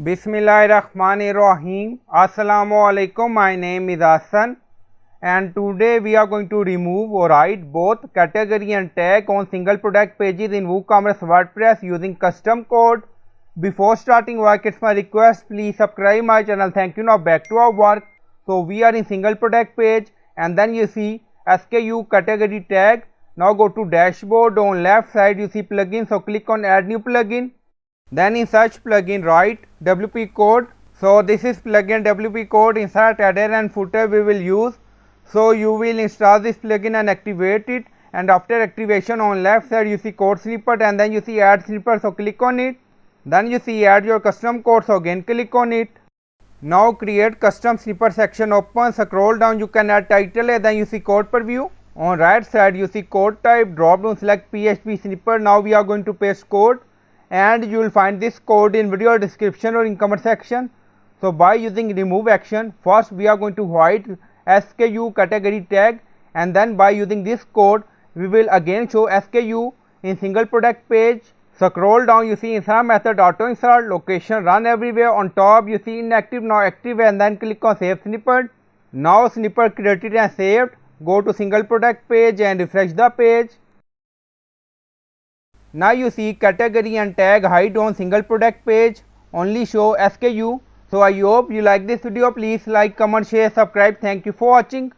Bismillahirrahmanirrahim. Assalamu alaikum. My name is Hassan and today we are going to remove or write both category and tag on single product pages in WooCommerce WordPress using custom code. Before starting work, it's my request, please subscribe my channel. Thank you. Now back to our work. So we are in single product page and then you see SKU category tag. Now go to dashboard. On left side you see plugin, so click on add new plugin. Then in search plugin write WP code. So this is plugin WP code. Insert header and footer we will use. So you will install this plugin and activate it, and after activation on left side you see code snippet and then you see add snippet, so click on it. Then you see add your custom code, so again click on it. Now create custom snippet section open, scroll down, you can add title and then you see code preview. On right side you see code type, drop down select PHP snippet. Now we are going to paste code and you will find this code in video description or in comment section. So by using remove action, first we are going to write SKU category tag, and then by using this code we will again show SKU in single product page. Scroll down, you see insert method, auto insert, location, run everywhere. On top you see inactive, now active, and then click on save snippet. Now snippet created and saved. Go to single product page and refresh the page. Now you see category and tag hide on single product page, only show SKU. So I hope you like this video. Please like, comment, share, subscribe. Thank you for watching.